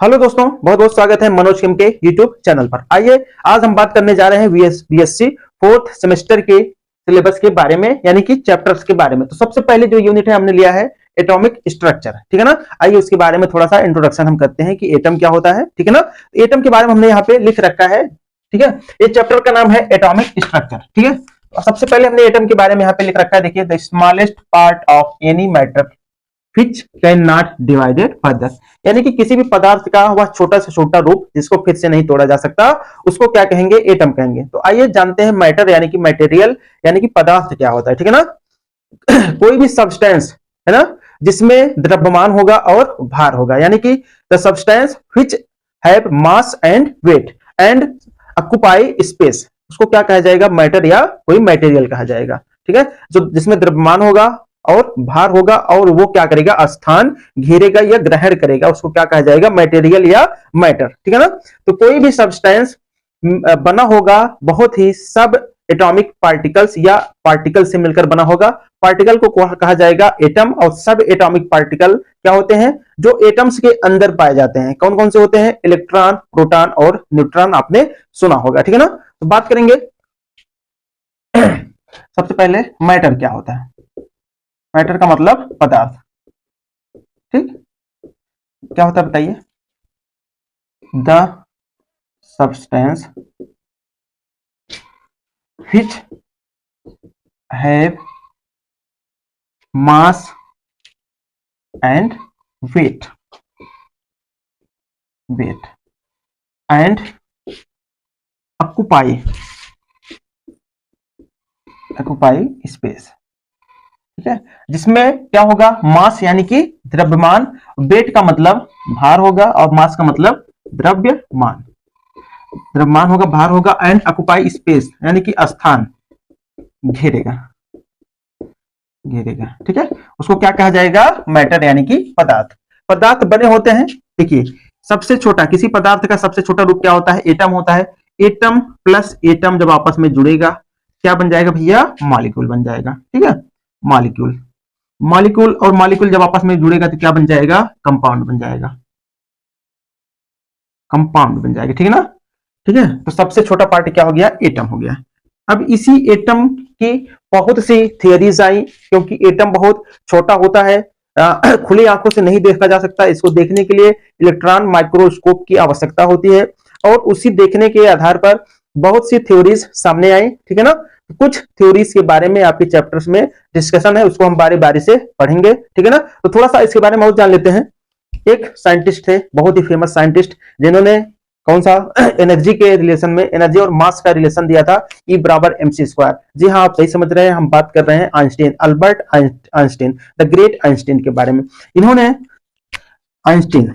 Hello दोस्तों, बहुत बहुत स्वागत है मनोज किम के यूट्यूब चैनल पर। आइए आज हम बात करने जा रहे हैं बीएससी फोर्थ सेमेस्टर के सिलेबस के बारे में, यानी कि चैप्टर्स के बारे में। तो सबसे पहले जो यूनिट है हमने लिया है एटॉमिक स्ट्रक्चर, ठीक है ना। आइए उसके बारे में थोड़ा सा इंट्रोडक्शन हम करते हैं कि एटम क्या होता है, ठीक है ना। एटम के बारे में हमने यहाँ पे लिख रखा है, ठीक है। ये चैप्टर का नाम है एटॉमिक स्ट्रक्चर, ठीक है। और सबसे पहले हमने एटम के बारे में यहाँ पे लिख रखा है, देखिए, the smallest part of any matter which can not divided further, यानी कि किसी भी पदार्थ का वह छोटा से छोटा रूप जिसको फिर से नहीं तोड़ा जा सकता, उसको क्या कहेंगे? एटम कहेंगे। तो आइए जानते हैं मैटर यानी कि मटेरियल यानी कि पदार्थ क्या होता है, ठीक है ना। कोई भी सब्सटेंस है ना जिसमें द्रव्यमान होगा और भार होगा, यानी कि the substance which have mass and weight and occupy space, उसको क्या कहा जाएगा? मैटर या कोई मटेरियल कहा जाएगा, ठीक है। जो जिसमें द्रव्यमान होगा और भार होगा और वो क्या करेगा? स्थान घेरेगा या ग्रहण करेगा, उसको क्या कहा जाएगा? मटेरियल या मैटर, ठीक है ना। तो कोई भी सब्सटेंस बना होगा बहुत ही सब एटॉमिक पार्टिकल्स या पार्टिकल से मिलकर बना होगा। पार्टिकल को कहा जाएगा एटम, और सब एटॉमिक पार्टिकल क्या होते हैं? जो एटम्स के अंदर पाए जाते हैं। कौन कौन से होते हैं? इलेक्ट्रॉन, प्रोटॉन और न्यूट्रॉन, आपने सुना होगा, ठीक है ना। तो बात करेंगे सबसे पहले मैटर क्या होता है। मैटर का मतलब पदार्थ, ठीक। क्या होता है बताइए? The substance which have mass and weight and occupy space, ठीक है। जिसमें क्या होगा? मास यानी कि द्रव्यमान, वेट का मतलब भार होगा और मास का मतलब द्रव्यमान। द्रव्यमान होगा, भार होगा, एंड ऑक्युपाई स्पेस यानी कि स्थान घेरेगा, ठीक है। उसको क्या कहा जाएगा? मैटर यानी कि पदार्थ। पदार्थ बने होते हैं, देखिए, सबसे छोटा किसी पदार्थ का सबसे छोटा रूप क्या होता है? एटम होता है। एटम प्लस एटम जब आपस में जुड़ेगा क्या बन जाएगा भैया? मॉलिक्यूल बन जाएगा, ठीक है। मॉलिक्यूल और मॉलिक्यूल जब आपस में जुड़ेगा तो क्या बन जाएगा? कंपाउंड बन जाएगा, ठीक है ना। ठीक है, तो सबसे छोटा पार्ट क्या हो गया? एटम हो गया। अब इसी एटम की बहुत सी थियरीज आई, क्योंकि एटम बहुत छोटा होता है, खुली आंखों से नहीं देखा जा सकता। इसको देखने के लिए इलेक्ट्रॉन माइक्रोस्कोप की आवश्यकता होती है, और उसी देखने के आधार पर बहुत सी थ्योरीज सामने आई, ठीक है ना। कुछ थ्योरीज के बारे में आपके चैप्टर्स में डिस्कशन है, उसको हम बारी बारी से पढ़ेंगे, ठीक है ना। तो थोड़ा सा इसके बारे में और जान लेते हैं। एक साइंटिस्ट थे, बहुत ही फेमस साइंटिस्ट, जिन्होंने कौन सा एनर्जी के रिलेशन में, एनर्जी और मास का रिलेशन दिया था, E बराबर mc स्क्वायर। जी हाँ, आप सही समझ रहे हैं, हम बात कर रहे हैं Einstein, Albert Einstein, the great Einstein के बारे में। इन्होंने आइंस्टीन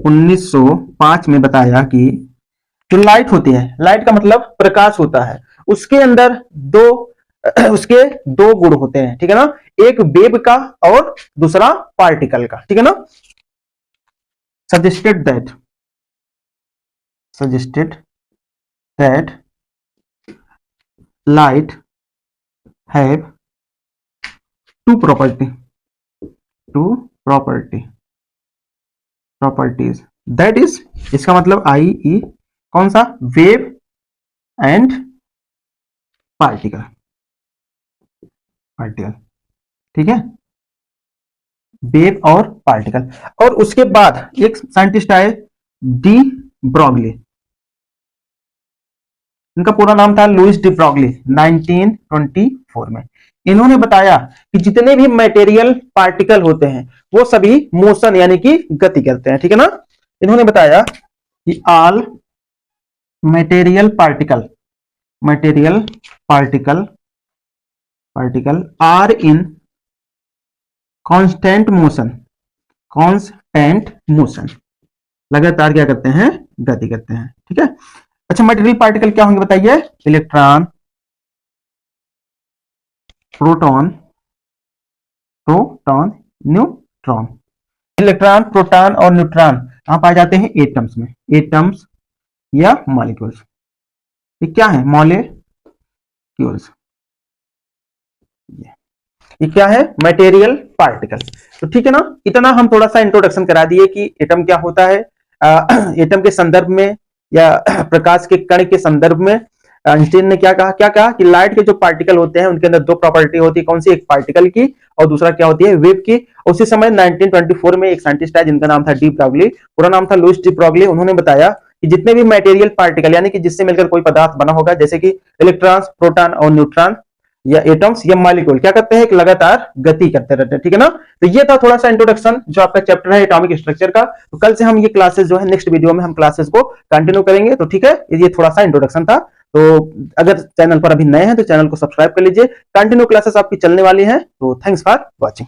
1905 में बताया कि जो लाइट होती है, लाइट का मतलब प्रकाश होता है, उसके अंदर उसके दो गुण होते हैं, ठीक है ना। एक वेव का और दूसरा पार्टिकल का, ठीक है ना। suggested that light have two properties, that is, इसका मतलब आई ई, कौन सा? वेव एंड पार्टिकल, ठीक है, वेव और पार्टिकल। और उसके बाद एक साइंटिस्ट आए, डी ब्रॉगली, इनका पूरा नाम था लुइस डी ब्रॉगली, 1924 में। इन्होंने बताया कि जितने भी मटेरियल पार्टिकल होते हैं वो सभी मोशन यानी कि गति करते हैं, ठीक है ना। इन्होंने बताया कि all material particle are in constant motion, लगातार क्या करते हैं? गति करते हैं, ठीक है। अच्छा, मटेरियल पार्टिकल क्या होंगे बताइए? Electron, proton, neutron. Electron, proton और न्यूट्रॉन कहां पाए जाते हैं? एटम्स में, एटम्स या मॉलिक्यूल्स। ये क्या है? मॉलिक्यूल्स। ये क्या है, मटेरियल पार्टिकल। तो ठीक है ना, इतना हम थोड़ा सा इंट्रोडक्शन करा दिए कि एटम क्या होता है। एटम के संदर्भ में या प्रकाश के कण के संदर्भ में आइंस्टीन ने क्या कहा कि लाइट के जो पार्टिकल होते हैं उनके अंदर दो प्रॉपर्टी होती है, कौन सी, एक पार्टिकल की और दूसरा क्या होती है, वेव की। उसी समय 1924 में एक साइंटिस्ट है जिनका नाम था डी ब्रॉगली, पूरा नाम था लुइस डी ब्रॉगली। उन्होंने बताया कि जितने भी मटेरियल पार्टिकल यानी कि जिससे मिलकर कोई पदार्थ बना होगा, जैसे कि इलेक्ट्रॉन्स, प्रोटॉन और न्यूट्रॉन या एटम्स या मॉलिक्यूल, क्या करते हैं, एक लगातार गति करते रहते हैं। ठीक है ना, तो ये था थोड़ा सा इंट्रोडक्शन जो आपका चैप्टर है एटॉमिक स्ट्रक्चर का। तो कल से हम ये क्लासेस जो है नेक्स्ट वीडियो में हम क्लासेस को कंटिन्यू करेंगे। तो ठीक है, ये थोड़ा सा इंट्रोडक्शन था। तो अगर चैनल पर अभी नए हैं तो चैनल को सब्सक्राइब कर लीजिए, कंटिन्यू क्लासेस आपकी चलने वाली हैं। तो थैंक्स फॉर वॉचिंग।